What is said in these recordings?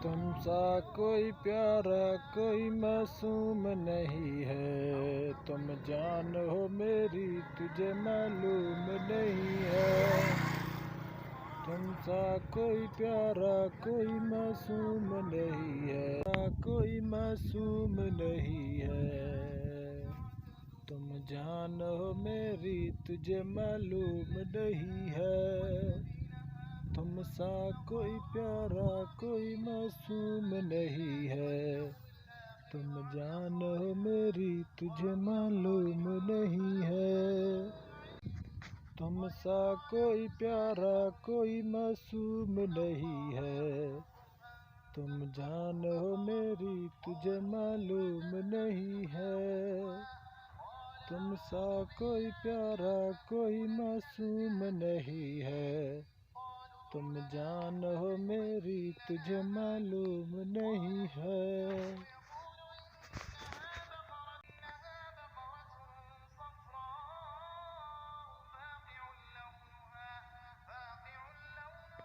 तुमसा कोई प्यारा कोई मासूम नहीं है, तुम जान हो मेरी तुझे मालूम नहीं है। तुमसा कोई प्यारा कोई मासूम नहीं है, कोई मासूम नहीं है। तुम जान हो मेरी तुझे मालूम नहीं है। तुमसा कोई प्यारा कोई मासूम नहीं है, तुम जान हो मेरी तुझे मालूम नहीं है। तुमसा कोई प्यारा कोई मासूम नहीं है, तुम जान हो मेरी तुझे मालूम नहीं है। तुमसा कोई प्यारा कोई मासूम नहीं है, तुम जान हो मेरी तुझे मालूम नहीं है।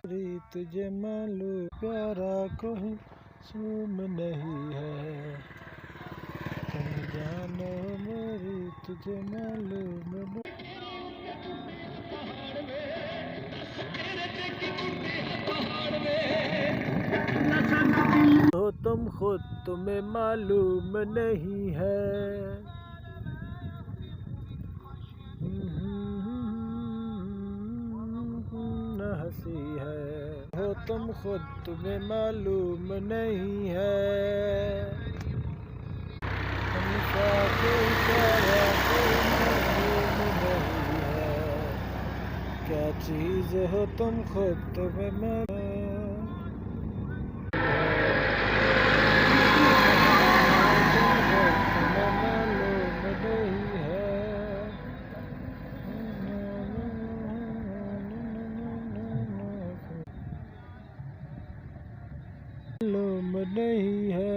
मेरी तुझे मालूम प्यारा कोई मासूम नहीं है, तुम जान हो मेरी तुझे मालूम नहीं। हो तुम खुद तुम्हें मालूम नहीं है। न हंसी है हो तुम खुद तुम्हें मालूम नहीं है। तुमसा कोई प्यारा कोई मालूम नहीं है, क्या चीज़ हो तुम खुद तुम्हें मालूम। मालूम नहीं है।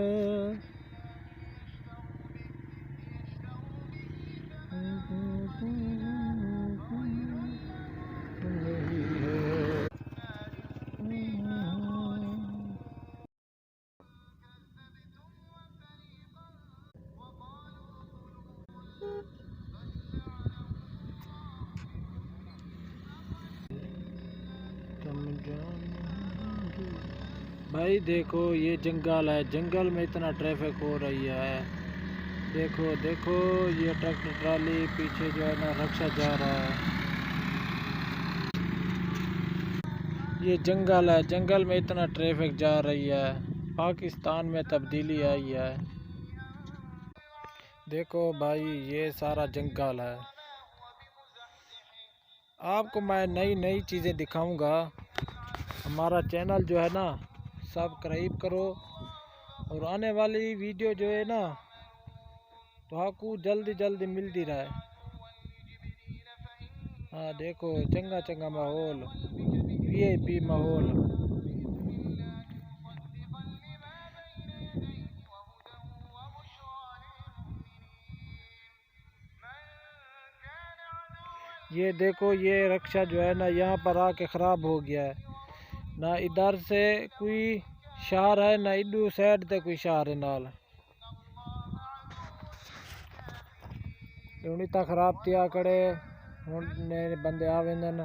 भाई देखो ये जंगल है, जंगल में इतना ट्रैफिक हो रही है। देखो देखो ये ट्रैक्टर ट्राली पीछे जो है ना रक्षा जा रहा है। ये जंगल है, जंगल में इतना ट्रैफिक जा रही है। पाकिस्तान में तब्दीली आई है। देखो भाई ये सारा जंगल है। आपको मैं नई नई चीज़ें दिखाऊंगा। हमारा चैनल जो है ना सब्सक्राइब करो, और आने वाली वीडियो जो है ना तो आपको जल्दी जल्दी मिलती रहे। हाँ देखो चंगा चंगा माहौल, वीआईपी माहौल। ये देखो ये रक्षा जो है ना यहाँ पर आके ख़राब हो गया है। ना इधर से कोई शहर है ना इधर साइड से कोई शहर है नाल। इतना खराब तिया कड़े हुण बंदे आवेंदन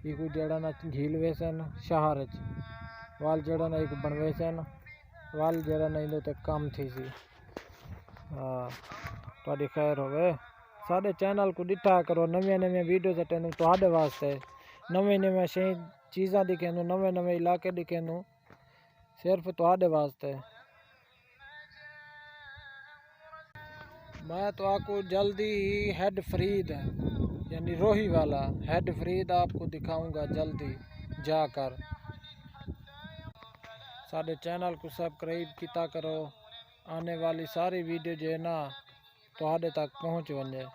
इको जड़ा ना झील वेसन शहर वाल जड़ा ना एक बनवेसन वाल जड़ा ना इधर तक काम थी सी। हाँ थोड़ी खैर होवे। साढ़े चैनल को दिखा करो, नवे नवे वीडियो चैनल तुहाडे वास्ते नवे नवे शे चीज़ा दिखेनू, नवे नवे इलाके दिखेनू सिर्फ तुहाडे वास्ते। मैं तो आपको जल्दी ही हेड फ्रीद यानी रोही वाला हेड फ्रीद आपको दिखाऊंगा जल्दी जाकर। साढ़े चैनल को सब्सक्राइब किया करो, आने वाली सारी वीडियो जो है ना तुहाडे तक पहुँच वने।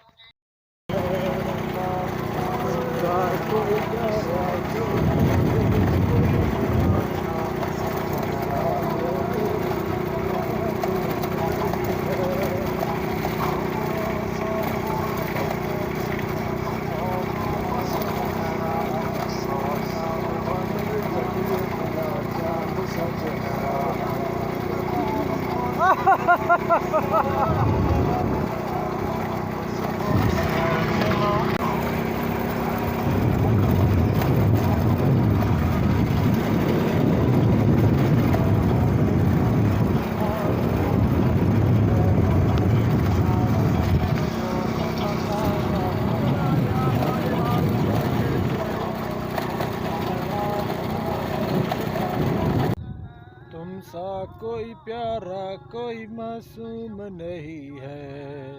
तुम सा कोई प्यारा कोई मासूम नहीं है,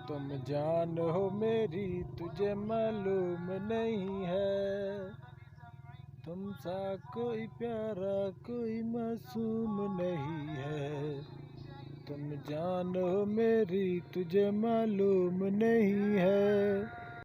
तुम जान हो मेरी तुझे मालूम नहीं है। तुम सा कोई प्यारा कोई मासूम नहीं है, तुम जान हो मेरी तुझे मालूम नहीं है।